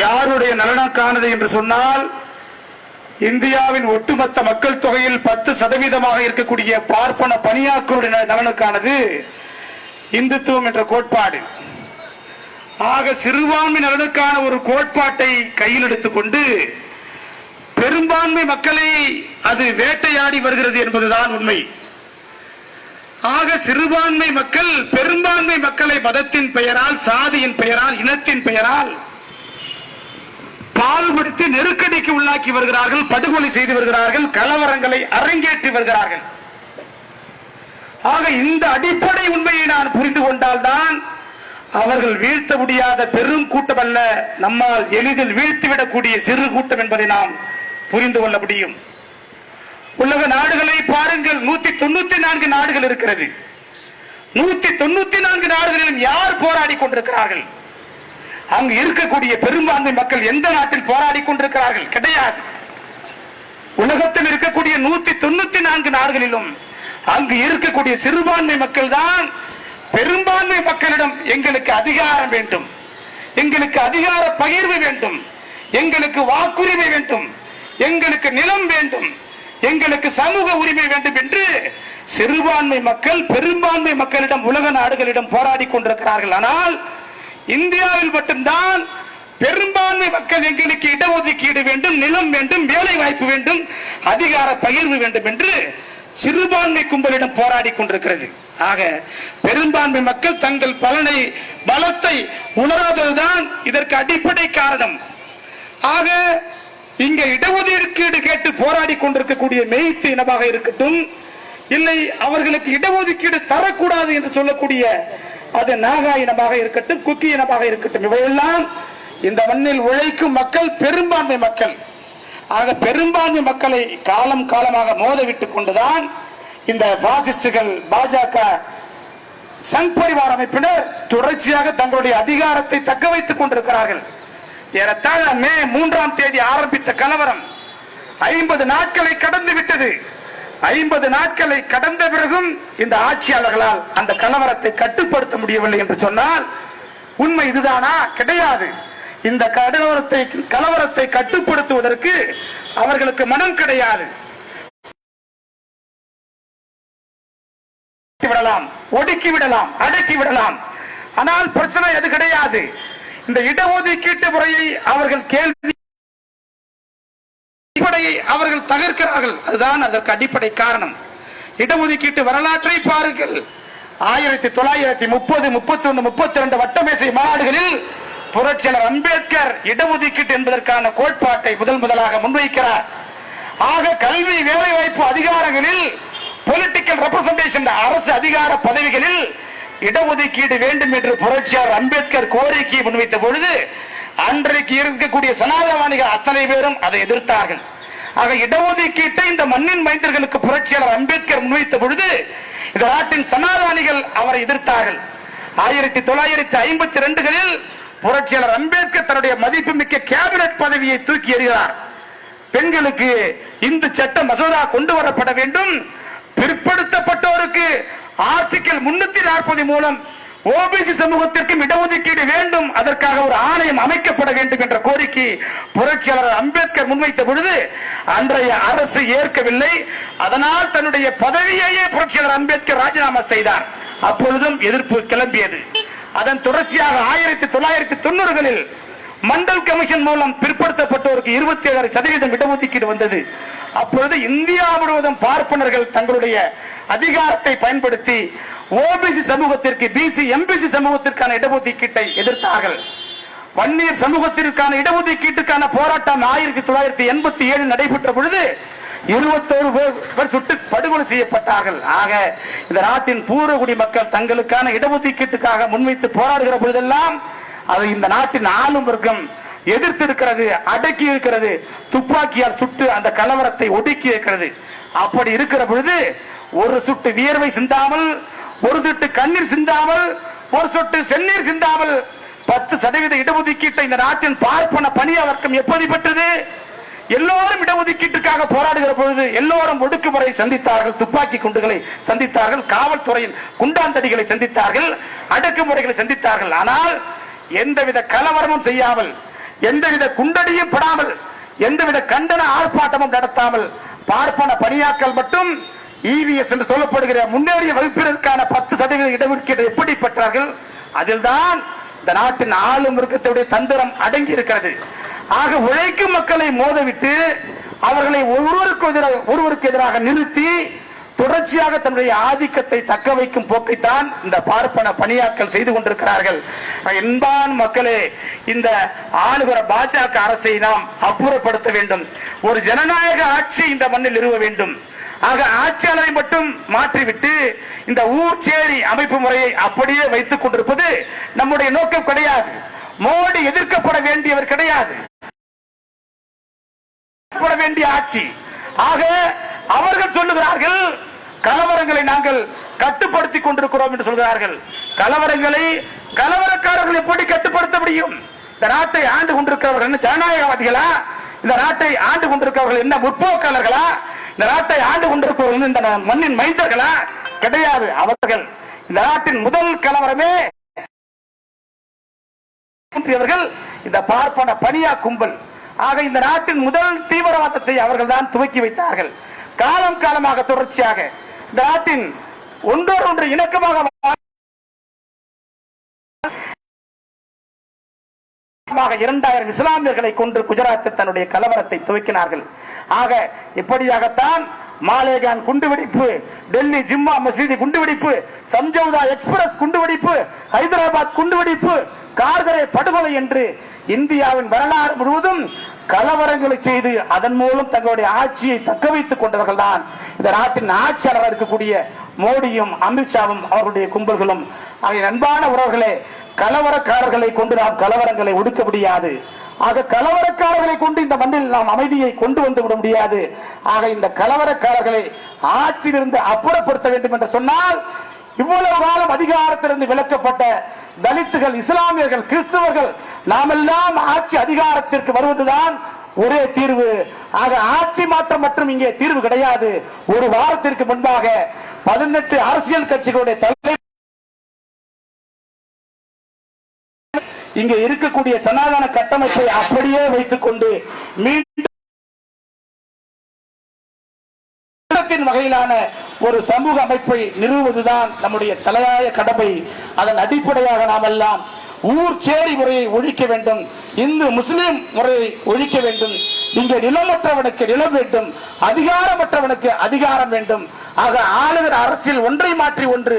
யாருடைய நலனுக்கானது என்று சொன்னால், இந்தியாவின் ஒட்டுமொத்த மக்கள் தொகையில் 10% இருக்கக்கூடிய பார்ப்பன பணியாளர்களுடைய நலனுக்கானது இந்துத்துவம் என்ற கோட்பாடு. ஆக சிறுபான்மை நலனுக்கான ஒரு கோட்பாட்டை கையில் எடுத்துக்கொண்டு பெரும்பான்மை மக்களை அது வேட்டையாடி வருகிறது என்பதுதான் உண்மை. ஆக சிறுபான்மை மக்கள் பெரும்பான்மை மக்களை மதத்தின் பெயரால், சாதியின் பெயரால், இனத்தின் பெயரால் பால்படுத்தி நெருக்கடிக்கு உள்ளாக்கி வருகிறார்கள், படுகொலை செய்து வருகிறார்கள், கலவரங்களை அரங்கேற்றி வருகிறார்கள். ஆக இந்த அடிப்படை உண்மையை நான் புரிந்து கொண்டால்தான் அவர்கள் வீழ்த்த முடியாத பெரும் கூட்டம் அல்ல, நம்மால் எளிதில் வீழ்த்திவிடக்கூடிய சிறு கூட்டம் என்பதை நாம் புரிந்து கொள்ள முடியும். உலக நாடுகளை பாருங்கள், 194 நாடுகள் இருக்கிறது. 194 நாடுகளிலும் யார் போராடி கொண்டிருக்கிறார்கள்? அங்கு இருக்கக்கூடிய பெரும்பான்மை மக்கள் எந்த நாட்டில் போராடி கொண்டிருக்கிறார்கள்? கிடையாது. உலகத்தில் இருக்கக்கூடிய 194 நாடுகளிலும் அங்கு இருக்கக்கூடிய சிறுபான்மை மக்கள் தான் பெரும்பான்மை மக்களிடம் எங்களுக்கு அதிகாரம் வேண்டும், எங்களுக்கு அதிகார பகிர்வு வேண்டும், எங்களுக்கு வாக்குரிமை வேண்டும், எங்களுக்கு நிலம் வேண்டும், எங்களுக்கு சமூக உரிமை வேண்டும் என்று சிறுபான்மை மக்கள் பெரும்பான்மை மக்களிடம், உலக நாடுகளிடம் போராடி கொண்டிருக்கிறார்கள். ஆனால் இந்தியாவில் மட்டும்தான் பெரும்பான்மை மக்கள் எங்களுக்கு இடஒதுக்கீடு வேண்டும், நிலம் வேண்டும், வேலை வாய்ப்பு வேண்டும், அதிகார பகிர்வு வேண்டும் என்று சிறுபான்மை கும்பலிடம் போராடி கொண்டிருக்கிறது. ஆக பெரும்பான்மை மக்கள் தங்கள் பலத்தை உணராததுதான் இதற்கு அடிப்படை காரணம். ஆக இங்க இடஒதுக்கீடு கேட்டு போராடி கொண்டிருக்கக்கூடிய மெய்த்து இனமாக இருக்கட்டும், இல்லை அவர்களுக்கு இடஒதுக்கீடு தரக்கூடாது என்று சொல்லக்கூடிய அது நாகா இனமாக இருக்கட்டும், குக்கி இனமாக இருக்கட்டும், இவையெல்லாம் இந்த மண்ணில் உழைக்கும் மக்கள் பெரும்பான்மை மக்கள். ஆக பெரும்பான்மை மக்களை காலம் காலமாக மோதவிட்டுக் கொண்டுதான் இந்த பாசிஸ்டுகள், பாஜக, சங் பரிவார் அமைப்பினர் தொடர்ச்சியாக தங்களுடைய அதிகாரத்தை தக்க வைத்துக் கொண்டிருக்கிறார்கள். ஏறத்தாழ மே 3ஆம் தேதி ஆரம்பித்த கலவரம் 50 நாட்களை கடந்து விட்டது. 50 நாட்களை கடந்த பிறகும் இந்த ஆட்சியாளர்களால் அந்த கலவரத்தை கட்டுப்படுத்த முடியவில்லை என்று சொன்னால் உண்மை இதுதானா? கிடையாது. இந்த கலவரத்தை கட்டுப்படுத்துவதற்கு அவர்களுக்கு மனம் கிடையாது. விடலாம், ஒடுக்கி விடலாம், அடக்கி விடலாம். ஆனால் பிரச்சனை அது கிடையாது. இந்த இடஒதுக்கீட்டு முறையை அவர்கள் கேள்வி அவர்கள் தகர்க்கிறார்கள். அதுதான் அதற்கு அடிப்படை காரணம். இடஒதுக்கீட்டு வரலாற்றை பாருங்கள். 1930, 31, 32 வட்டமேசை மாநாடுகளில் புரட்சியாளர் அம்பேத்கர் இடஒதுக்கீட்டு என்பதற்கான கோட்பாட்டை முதலாக முன்வைக்கிறார். ஆக கல்வி, வேலை வாய்ப்பு அதிகாரங்களில், பொலிட்டிக்கல் ரெப்ரசன்டேஷன், அரசு அதிகார பதவிகளில் இடஒதுக்கீடு வேண்டும் என்று புரட்சியாளர் அம்பேத்கர் கோரிக்கையை முன்வைத்த பொழுது அன்றைக்கு இருக்கக்கூடிய சனாதனவாதிகள் அத்தனை பேரும் அதை எதிர்த்தார்கள். ஆக இடஒதுக்கீட்டை இந்த மண்ணின் மைந்தர்களுக்கு புரட்சியாளர் அம்பேத்கர் முன்வைத்த பொழுது இந்த நாட்டின் சனாதனிகள் அவரை எதிர்த்தார்கள். 1952களில் புரட்சியாளர் அம்பேத்கர் தன்னுடைய மதிப்புமிக்க கேபினட் பதவியை தூக்கி எறிகிறார். பெண்களுக்கு இந்து சட்ட மசோதா கொண்டு வரப்பட வேண்டும், பிற்படுத்தப்பட்டோருக்கு ஆர்டிகல் 340 மூலம் ஓபிசி சமூகத்திற்கும் இடஒதுக்கீடு வேண்டும், அதற்காக ஒரு ஆணையம் அமைக்கப்பட வேண்டும் என்ற கோரிக்கை புரட்சியாளர் அம்பேத்கர் முன்வைத்த பொழுது அன்றைய அரசு ஏற்கவில்லை. அதனால் தன்னுடைய பதவியையே புரட்சியாளர் அம்பேத்கர் ராஜினாமா செய்தார். அப்பொழுதும் எதிர்ப்பு கிளம்பியது. அதன் தொடர்ச்சியாக 1990களில் மண்டல் கமிஷன் மூலம் பிற்படுத்தப்பட்டோருக்கு 27% இடஒதுக்கீடு வந்தது. அப்பொழுது இந்தியா முழுவதும் பார்ப்பனர்கள் தங்களுடைய அதிகாரத்தை பயன்படுத்தி ஓபிசி சமூகத்திற்கு, பிசி, எம்பிசி சமூகத்திற்கான இடஒதுக்கீட்டை எதிர்த்தார்கள். வன்னியர் சமூகத்திற்கான இடஒதுக்கீட்டுக்கான போராட்டம் 1987 நடைபெற்ற பொழுது 21 பேர் சுட்டு படுகொலை செய்யப்பட்டார்கள். ஆக இந்த நாட்டின் பூர்வகுடி மக்கள் தங்களுக்கான இடஒதுக்கீட்டுக்காக முன்வைத்து போராடுகிற பொழுதெல்லாம் அது இந்த நாட்டின் ஆளும் வர்க்கம் எதிர்த்து இருக்கிறது, அடக்கி இருக்கிறது, துப்பாக்கியால் சுட்டு அந்த கலவரத்தை ஒடுக்கி இருக்கிறது. அப்படி இருக்கிற பொழுது ஒரு சொட்டு வியர்வை சிந்தாமல், ஒரு சொட்டு கண்ணீர் சிந்தாமல், ஒரு சொட்டு செந்நீர் சிந்தாமல் 10% இடஒதுக்கீட்டை இந்த நாட்டின் பார்ப்பன பணியா வர்க்கம் எப்படி பெற்றது? எல்லோரும் இடஒதுக்கீட்டுக்காக போராடுகிற பொழுது எல்லோரும் ஒடுக்குமுறை சந்தித்தார்கள், துப்பாக்கி குண்டுகளை சந்தித்தார்கள், காவல்துறையின் குண்டாந்தடிகளை சந்தித்தார்கள், அடக்குமுறைகளை சந்தித்தார்கள். ஆனால் எந்தவித கலவரமும் செய்யாமல் எந்தவித குண்டடியும் படாமல் எந்தவித கண்டன ஆர்ப்பாட்டமும் நடத்தாமல் பார்ப்பன பணியாக்கள் மட்டும் இவிஎஸ் என்று சொல்லப்படுகிற முன்னேறிய வகுப்பினருக்கான 10% இடஒதுக்கீடு எப்படி பெற்றார்கள்? அதில்தான் இந்த நாட்டின் ஆளும் வர்க்கத்துடைய தந்திரம் அடங்கி இருக்கிறது. ஆக உழைக்கும் மக்களை மோதவிட்டு அவர்களை ஒருவருக்கு எதிராக நிறுத்தி தொடர்ச்சியாக தன்னுடைய ஆதிக்கத்தை தக்க வைக்கும் போக்கைத்தான் இந்த பார்ப்பன பணியாக்கள் செய்து கொண்டிருக்கிறார்கள். என்பான் மக்களே, இந்த ஆளுகிற பாஜக அரசை நாம் அப்புறப்படுத்த வேண்டும். ஒரு ஜனநாயக ஆட்சி இந்த மண்ணில் நிறுவ வேண்டும். ஆக ஆட்சியாளரை மட்டும் மாற்றிவிட்டு இந்த ஊர் சேரி அமைப்பு முறையை அப்படியே வைத்துக் கொண்டிருப்பது நம்முடைய நோக்கம் கிடையாது. மோடி எதிர்க்கப்பட வேண்டியவர் கிடையாது, வேண்டிய ஆட்சி. ஆக அவர்கள் சொல்லுகிறார்கள் கலவரங்களை நாங்கள் கட்டுப்படுத்திக் கொண்டிருக்கிறோம் என்று சொல்கிறார்கள். கலவரக்காரர்கள் எப்படி கட்டுப்படுத்த முடியும்? இந்த நாட்டை ஆண்டு கொண்டிருக்கிறவர்கள் என்ன ஜனநாயகவாதிகளா? இந்த நாட்டை ஆண்டு கொண்டிருக்கிறவர்கள் என்ன முற்போக்காளர்களா? இந்த நாட்டை ஆண்டு கொண்டிருக்கிறவர்கள் இந்த மண்ணின் மைந்தர்களா? கிடையாது. அவர்கள் இந்த நாட்டின் முதல் கலவரமே இந்த பார்ப்பன பணியா கும்பல். ஆக இந்த நாட்டின் முதல் தீவிரவாதத்தை அவர்கள் தான் துவக்கி வைத்தார்கள். காலம் காலமாக தொடர்ச்சியாக இந்த நாட்டின் ஒன்றோடு இணக்கமாக 2000 இஸ்லாமியர்களை கொன்று குஜராத்தில் தன்னுடைய கலவரத்தை துவக்கினார்கள். ஆக இப்படியாகத்தான் மாலேகான் குண்டுவெடிப்பு, டெல்லி ஜிம்மா மசீதி குண்டுவெடிப்பு, சம்ஜவுதா எக்ஸ்பிரஸ் குண்டுவெடிப்பு, ஹைதராபாத் குண்டுவெடிப்பு, கார்கரே படுகொலை என்று இந்தியாவின் வரலாறு முழுவதும் கலவரங்களை செய்து அதன் மூலம் தங்களுடைய ஆட்சியை தக்க வைத்துக் கொண்டவர்கள் தான் இந்த நாட்டின் ஆட்சியாளராக இருக்கக்கூடிய மோடியும் அமித்ஷாவும் அவர்களுடைய கும்பல்களும். அன்பான உறவுகளே, கலவரக்காரர்களை கொண்டு நாம் கலவரங்களை ஒடுக்க முடியாது. ஆக கலவரக்காரர்களை கொண்டு இந்த மண்ணில் நாம் அமைதியை கொண்டு வந்து விட முடியாது. ஆக இந்த கலவரக்காரர்களை ஆட்சியிலிருந்து அப்புறப்படுத்த வேண்டும் என்று சொன்னால் இவ்வளவு காலம் அதிகாரத்திலிருந்து விலக்கப்பட்ட தலித்துகள், இஸ்லாமியர்கள், கிறிஸ்தவர்கள் நாமெல்லாம் ஆட்சி அதிகாரத்திற்கு வருவதுதான் ஒரே தீர்வு. ஆக ஆட்சி மாற்றம் மற்றும் இங்கே தீர்வு கிடையாது. ஒரு வாரத்திற்கு முன்பாக 18 அரசியல் கட்சிகளுடைய தலைவர் இங்கே இருக்கக்கூடிய சனாதன கட்டமைப்பை அப்படியே வைத்துக் கொண்டு மீண்டும் வகையிலான ஒரு சமூக அமைப்பை நிறுவுவதுதான் நம்முடைய தலையாய கடமை. அதன் அடிப்படையாக நாம் எல்லாம் ஊர் சேரி முறையை ஒழிக்க வேண்டும், இந்து முஸ்லிம் முறையை ஒழிக்க வேண்டும். இங்கே நிலமற்றவனுக்கு நிலம் வேண்டும், அதிகாரமற்றவனுக்கு அதிகாரம் வேண்டும். ஆக ஆளுகிற அரசியல் ஒன்றை மாற்றி ஒன்று